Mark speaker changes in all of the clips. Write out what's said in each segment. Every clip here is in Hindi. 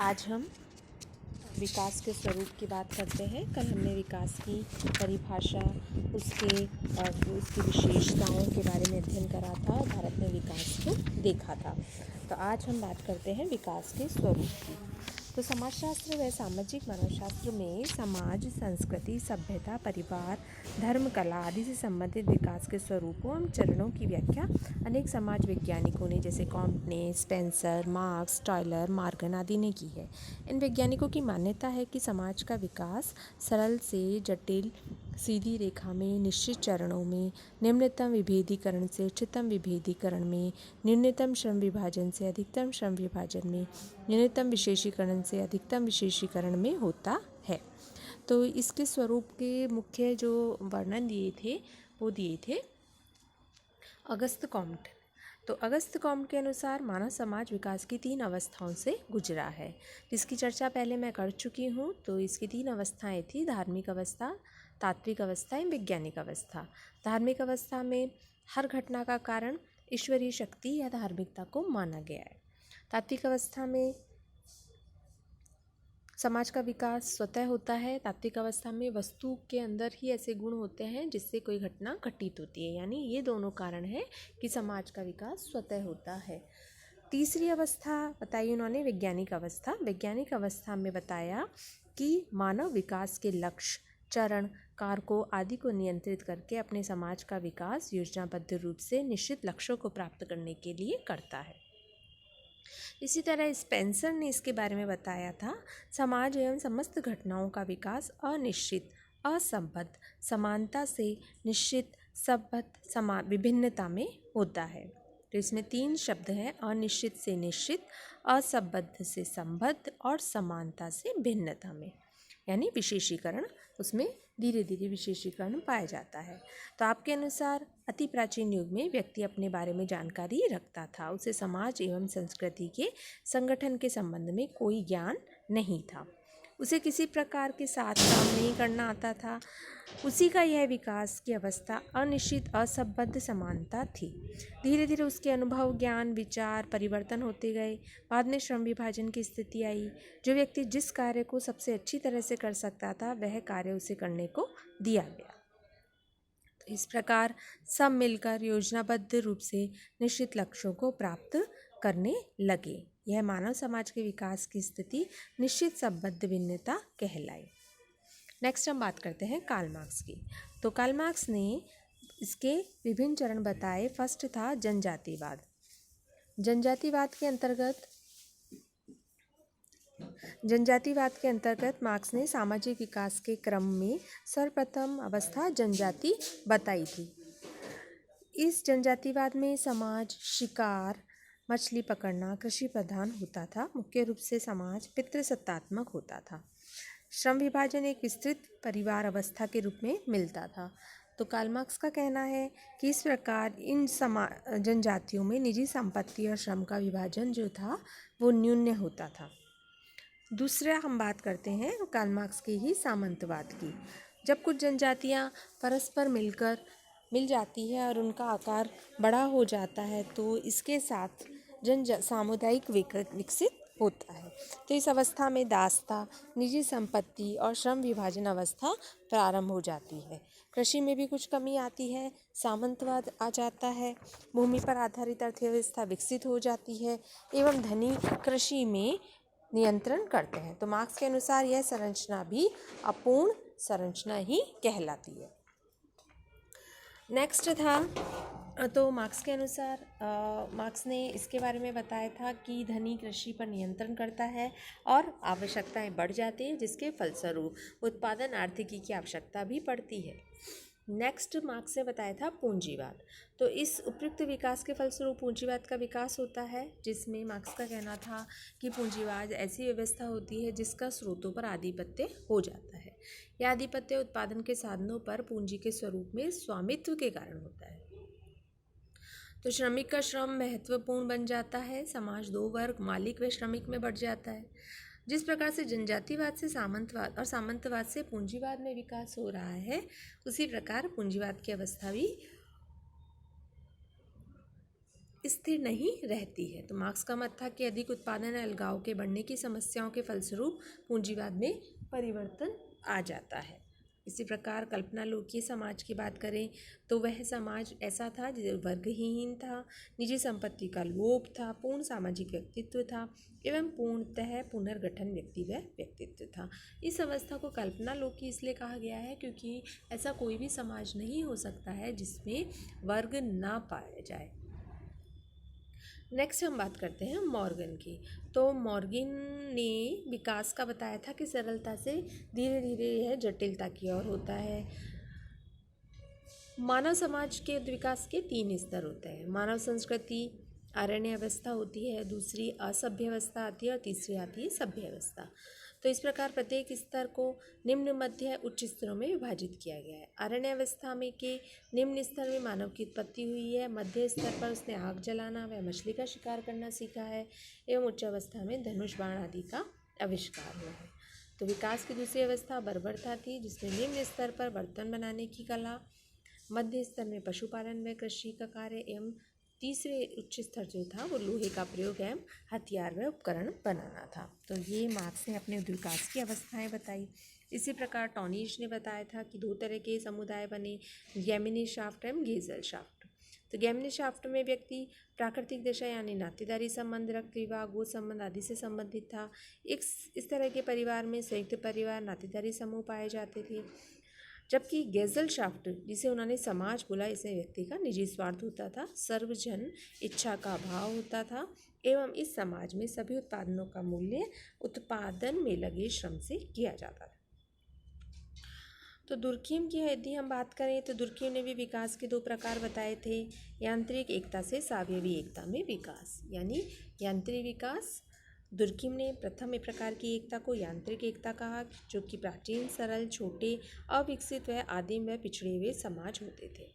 Speaker 1: आज हम विकास के स्वरूप की बात करते हैं। कल हमने विकास की परिभाषा, उसकी विशेषताओं के बारे में अध्ययन करा था और भारत में विकास को देखा था। तो आज हम बात करते हैं विकास के स्वरूप की। तो समाजशास्त्र व सामाजिक मानवशास्त्र में समाज, संस्कृति, सभ्यता, परिवार, धर्म, कला आदि से संबंधित विकास के स्वरूपों एवं चरणों की व्याख्या अनेक समाज वैज्ञानिकों ने जैसे कॉम्पने, स्पेंसर, मार्क्स, टॉयलर, मॉर्गन आदि ने की है। इन वैज्ञानिकों की मान्यता है कि समाज का विकास सरल से जटिल सीधी रेखा में, निश्चित चरणों में, निम्नतम विभेदीकरण से उच्चतम विभेदीकरण में, न्यूनतम श्रम विभाजन से अधिकतम श्रम विभाजन में, न्यूनतम विशेषीकरण से अधिकतम विशेषीकरण में होता है। तो इसके स्वरूप के मुख्य जो वर्णन दिए थे वो दिए थे अगस्त कॉम्ट। तो अगस्त कॉम्ट के अनुसार मानव समाज विकास की 3 अवस्थाओं से गुजरा है, जिसकी चर्चा पहले मैं कर चुकी हूँ। तो इसकी 3 अवस्थाएं थी: धार्मिक अवस्था, तात्विक अवस्था एवं वैज्ञानिक अवस्था। धार्मिक अवस्था में हर घटना का कारण ईश्वरीय शक्ति या धार्मिकता को माना गया है। तात्विक अवस्था में समाज का विकास स्वतः होता है। तात्विक अवस्था में वस्तु के अंदर ही ऐसे गुण होते हैं जिससे कोई घटना घटित होती है, यानी ये दोनों कारण हैं कि समाज का विकास स्वतः होता है। तीसरी अवस्था बताई उन्होंने वैज्ञानिक अवस्था। वैज्ञानिक अवस्था में बताया कि मानव विकास के लक्ष्य, चरण, कारकों आदि को नियंत्रित करके अपने समाज का विकास योजनाबद्ध रूप से निश्चित लक्ष्यों को प्राप्त करने के लिए करता है। इसी तरह स्पेंसर ने इसके बारे में बताया था, समाज एवं समस्त घटनाओं का विकास अनिश्चित, असंबद्ध, समानता से निश्चित, संबद्ध, विभिन्नता में होता है। तो इसमें 3 शब्द हैं: अनिश्चित से निश्चित, असंबद्ध से संबद्ध और समानता से भिन्नता में, यानी विशेषीकरण। उसमें धीरे धीरे विशेषीकरण पाया जाता है। तो आपके अनुसार अति प्राचीन युग में व्यक्ति अपने बारे में जानकारी रखता था, उसे समाज एवं संस्कृति के संगठन के संबंध में कोई ज्ञान नहीं था, उसे किसी प्रकार के साथ काम नहीं करना आता था। उसी का यह विकास की अवस्था अनिश्चित, असंबद्ध, समानता थी। धीरे धीरे उसके अनुभव, ज्ञान, विचार परिवर्तन होते गए। बाद में श्रम विभाजन की स्थिति आई। जो व्यक्ति जिस कार्य को सबसे अच्छी तरह से कर सकता था वह कार्य उसे करने को दिया गया। तो इस प्रकार सब मिलकर योजनाबद्ध रूप से निश्चित लक्ष्यों को प्राप्त करने लगे। यह मानव समाज के विकास की स्थिति निश्चित संबद्ध भिन्नता कहलाई। नेक्स्ट हम बात करते हैं कार्ल मार्क्स की। तो कार्ल मार्क्स ने इसके विभिन्न चरण बताए। फर्स्ट था जनजातिवाद। जनजातिवाद के अंतर्गत मार्क्स ने सामाजिक विकास के क्रम में सर्वप्रथम अवस्था जनजाति बताई थी। इस जनजातिवाद में समाज शिकार, मछली पकड़ना, कृषि प्रधान होता था। मुख्य रूप से समाज पितृसत्तात्मक होता था। श्रम विभाजन एक विस्तृत परिवार अवस्था के रूप में मिलता था। तो कार्ल मार्क्स का कहना है कि इस प्रकार इन जनजातियों में निजी संपत्ति और श्रम का विभाजन जो था वो न्यून होता था। दूसरा हम बात करते हैं कार्ल मार्क्स के ही सामंतवाद की। जब कुछ जनजातियां परस्पर मिल जाती है और उनका आकार बड़ा हो जाता है तो इसके साथ सामुदायिक विकसित होता है। तो इस अवस्था में दासता, निजी संपत्ति और श्रम विभाजन अवस्था प्रारंभ हो जाती है। कृषि में भी कुछ कमी आती है, सामंतवाद आ जाता है, भूमि पर आधारित अर्थव्यवस्था विकसित हो जाती है एवं धनी कृषि में नियंत्रण करते हैं। तो मार्क्स के अनुसार यह संरचना भी अपूर्ण संरचना ही कहलाती है। नेक्स्ट था, तो मार्क्स के अनुसार मार्क्स ने इसके बारे में बताया था कि धनी कृषि पर नियंत्रण करता है और आवश्यकताएं बढ़ जाती हैं, जिसके फलस्वरूप उत्पादन आर्थिकी की आवश्यकता भी पड़ती है। नेक्स्ट मार्क्स ने बताया था पूंजीवाद। तो इस उपयुक्त विकास के फलस्वरूप पूंजीवाद का विकास होता है, जिसमें मार्क्स का कहना था कि पूंजीवाद ऐसी व्यवस्था होती है जिसका स्रोतों पर आधिपत्य हो जाता है। यह आधिपत्य उत्पादन के साधनों पर पूंजी के स्वरूप में स्वामित्व के कारण होता है। तो श्रमिक का श्रम महत्वपूर्ण बन जाता है। समाज 2 वर्ग, मालिक व श्रमिक में बढ़ जाता है। जिस प्रकार से जनजातिवाद से सामंतवाद और सामंतवाद से पूंजीवाद में विकास हो रहा है, उसी प्रकार पूंजीवाद की अवस्था भी स्थिर नहीं रहती है। तो मार्क्स का मत था कि अधिक उत्पादन अलगाव के बढ़ने की समस्याओं के फलस्वरूप पूंजीवाद में परिवर्तन आ जाता है। इसी प्रकार कल्पनालोकीय समाज की बात करें तो वह समाज ऐसा था जो वर्गहीन था, निजी संपत्ति का लोभ था, पूर्ण सामाजिक व्यक्तित्व था एवं पूर्णतः पुनर्गठन व्यक्तित्व था। इस अवस्था को कल्पनालोकी इसलिए कहा गया है क्योंकि ऐसा कोई भी समाज नहीं हो सकता है जिसमें वर्ग ना पाया जाए। नेक्स्ट हम बात करते हैं मॉर्गन की। तो मॉर्गन ने विकास का बताया था कि सरलता से धीरे धीरे यह जटिलता की ओर होता है। मानव समाज के विकास के 3 स्तर होते हैं। मानव संस्कृति अरण्य अवस्था होती है, दूसरी असभ्य अवस्था आती है और तीसरी आती है सभ्य अवस्था। तो इस प्रकार प्रत्येक स्तर को निम्न, मध्य, उच्च स्तरों में विभाजित किया गया है। अरण्य अवस्था में के निम्न स्तर में मानव की उत्पत्ति हुई है, मध्य स्तर पर उसने आग जलाना व मछली का शिकार करना सीखा है एवं उच्च अवस्था में धनुष बाण आदि का आविष्कार हुआ है। तो विकास की दूसरी अवस्था बर्बरता थी जिसमें निम्न स्तर पर बर्तन बनाने की कला, मध्य स्तर में पशुपालन व कृषि का कार्य एवं तीसरे उच्च स्तर जो था वो लोहे का प्रयोग एवं हथियार व उपकरण बनाना था। तो ये मार्क्स ने अपने विकास की अवस्थाएं बताई। इसी प्रकार टॉनिश ने बताया था कि 2 तरह के समुदाय बने, गैमिनी शाफ्ट एवं गेजल शाफ्ट। तो गैमिनी शाफ्ट में व्यक्ति प्राकृतिक दशा यानी नातेदारी संबंध, रक्त विवाह, गोद संबंध आदि से संबंधित था। इस तरह के परिवार में संयुक्त परिवार, नातेदारी समूह पाए जाते थे। जबकि गेजल शाफ्ट जिसे उन्होंने समाज बोला, इसमें व्यक्ति का निजी स्वार्थ होता था, सर्वजन इच्छा का अभाव होता था एवं इस समाज में सभी उत्पादनों का मूल्य उत्पादन में लगे श्रम से किया जाता था। तो दुर्खिम की यदि हम बात करें तो दुर्खिम ने भी विकास के 2 प्रकार बताए थे। यांत्रिक एकता से सावयवी एकता में विकास, यानी यांत्रिक विकास। दुर्खिम ने प्रथम प्रकार की एकता को यांत्रिक एकता कहा, जो कि प्राचीन, सरल, छोटे, अविकसित व आदिम व पिछड़े हुए समाज होते थे।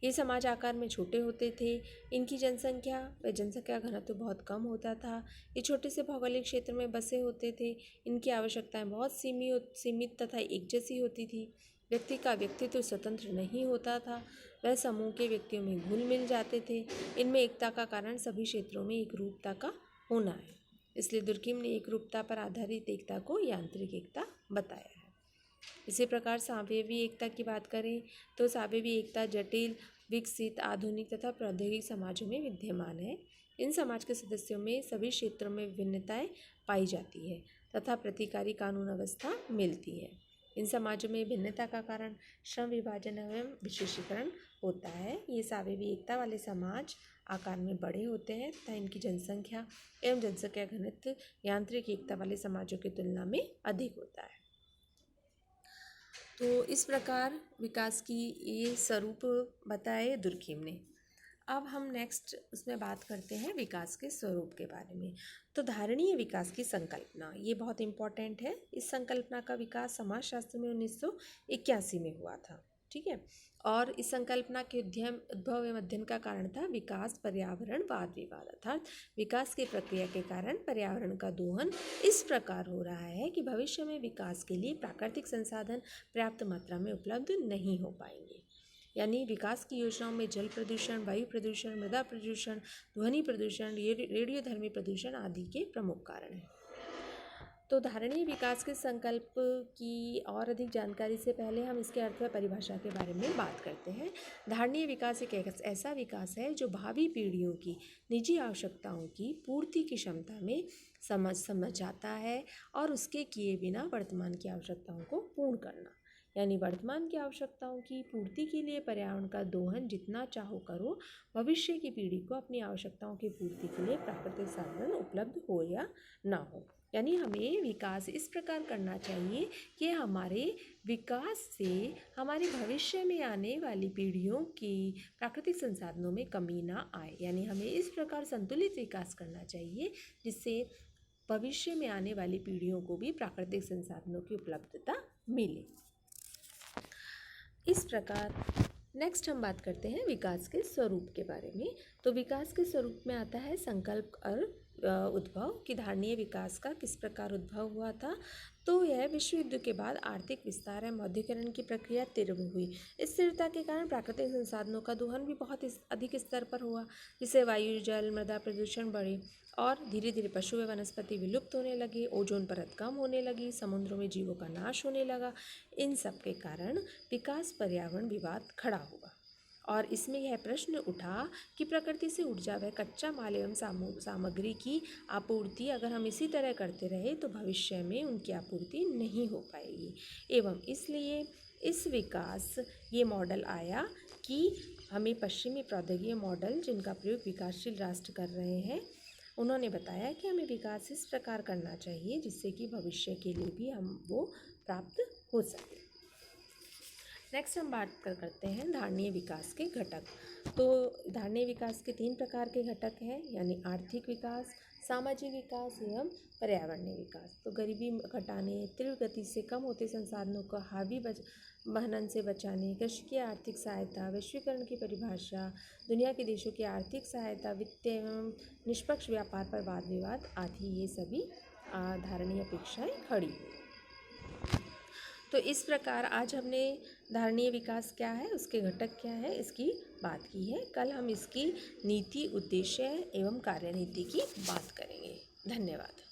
Speaker 1: ये समाज आकार में छोटे होते थे, इनकी जनसंख्या घनत्व बहुत कम होता था, ये छोटे से भौगोलिक क्षेत्र में बसे होते थे, इनकी आवश्यकताएं बहुत सीमित तथा एक जैसी होती थी। व्यक्ति का व्यक्तित्व स्वतंत्र नहीं होता था, वह समूह के व्यक्तियों में घुल मिल जाते थे। इनमें एकता का कारण सभी क्षेत्रों में एकरूपता का होना है, इसलिए दुर्खिम ने एकरूपता पर आधारित एकता को यांत्रिक एकता बताया है। इसी प्रकार सावयवी एकता की बात करें तो सावयवी एकता जटिल, विकसित, आधुनिक तथा प्रौद्योगिक समाजों में विद्यमान है। इन समाज के सदस्यों में सभी क्षेत्रों में विभिन्नताएं पाई जाती है तथा प्रतिकारी कानून व्यवस्था मिलती है। इन समाजों में भिन्नता का कारण श्रम विभाजन एवं विशेषीकरण होता है। ये सावयवी एकता वाले समाज आकार में बड़े होते हैं तथा इनकी जनसंख्या एवं जनसंख्या घनत्व यांत्रिक एकता वाले समाजों की तुलना में अधिक होता है। तो इस प्रकार विकास की ये स्वरूप बताए दुर्खिम ने। अब हम नेक्स्ट उसमें बात करते हैं विकास के स्वरूप के बारे में। तो धारणीय विकास की संकल्पना ये बहुत इम्पॉर्टेंट है। इस संकल्पना का विकास समाजशास्त्र में 1981 में हुआ था, ठीक है। और इस संकल्पना के उद्भव एवं अध्ययन का कारण था विकास पर्यावरण वाद विवाद, अर्थात विकास की प्रक्रिया के कारण पर्यावरण का दोहन इस प्रकार हो रहा है कि भविष्य में विकास के लिए प्राकृतिक संसाधन पर्याप्त मात्रा में उपलब्ध नहीं हो पाएंगे। यानी विकास की योजनाओं में जल प्रदूषण, वायु प्रदूषण, मृदा प्रदूषण, ध्वनि प्रदूषण, रेडियोधर्मी प्रदूषण आदि के प्रमुख कारण हैं। तो धारणीय विकास के संकल्प की और अधिक जानकारी से पहले हम इसके अर्थ व परिभाषा के बारे में बात करते हैं। धारणीय विकास एक ऐसा विकास है जो भावी पीढ़ियों की निजी आवश्यकताओं की पूर्ति की क्षमता में समझ जाता है और उसके किए बिना वर्तमान की आवश्यकताओं को पूर्ण करना, यानी वर्तमान की आवश्यकताओं की पूर्ति के लिए पर्यावरण का दोहन जितना चाहो करो, भविष्य की पीढ़ी को अपनी आवश्यकताओं की पूर्ति के लिए प्राकृतिक साधन उपलब्ध हो या ना हो। यानी हमें विकास इस प्रकार करना चाहिए कि हमारे विकास से हमारे भविष्य में आने वाली पीढ़ियों की प्राकृतिक संसाधनों में कमी ना आए। यानी हमें इस प्रकार संतुलित विकास करना चाहिए जिससे भविष्य में आने वाली पीढ़ियों को भी प्राकृतिक संसाधनों की उपलब्धता मिले। इस प्रकार नेक्स्ट हम बात करते हैं विकास के स्वरूप के बारे में। तो विकास के स्वरूप में आता है संकल्प और उद्भव कि धारणीय विकास का किस प्रकार उद्भव हुआ था। तो यह विश्व युद्ध के बाद आर्थिक विस्तार एवं मौद्रीकरण की प्रक्रिया तीव्र हुई। इस स्थिरता के कारण प्राकृतिक संसाधनों का दोहन भी बहुत अधिक स्तर पर हुआ, जिससे वायु, जल, मृदा प्रदूषण बढ़े और धीरे धीरे पशु व वनस्पति विलुप्त होने लगे। ओजोन परत कम होने लगी, समुद्रों में जीवों का नाश होने लगा। इन सब के कारण विकास पर्यावरण विवाद खड़ा हुआ और इसमें यह प्रश्न उठा कि प्रकृति से ऊर्जा व कच्चा माल एवं सामग्री की आपूर्ति अगर हम इसी तरह करते रहे तो भविष्य में उनकी आपूर्ति नहीं हो पाएगी। एवं इसलिए इस विकास ये मॉडल आया कि हमें पश्चिमी प्रौद्योगिकी मॉडल जिनका प्रयोग विकासशील राष्ट्र कर रहे हैं, उन्होंने बताया कि हमें विकास इस प्रकार करना चाहिए जिससे कि भविष्य के लिए भी हम वो प्राप्त हो सके। नेक्स्ट हम बात करते हैं धारणीय विकास के घटक। तो धारणीय विकास के 3 प्रकार के घटक हैं, यानी आर्थिक विकास, सामाजिक विकास एवं पर्यावरणीय विकास। तो गरीबी घटाने, तीव्र गति से कम होते संसाधनों को हावी वहन से बचाने, कृषि की आर्थिक सहायता, वैश्वीकरण की परिभाषा, दुनिया के देशों की आर्थिक सहायता, वित्त एवं निष्पक्ष व्यापार पर वाद विवाद आदि, ये सभी धारणीय अपेक्षाएं खड़ी हुई। तो इस प्रकार आज हमने धारणीय विकास क्या है, उसके घटक क्या है, इसकी बात की है। कल हम इसकी नीति, उद्देश्य एवं कार्यनीति की बात करेंगे। धन्यवाद।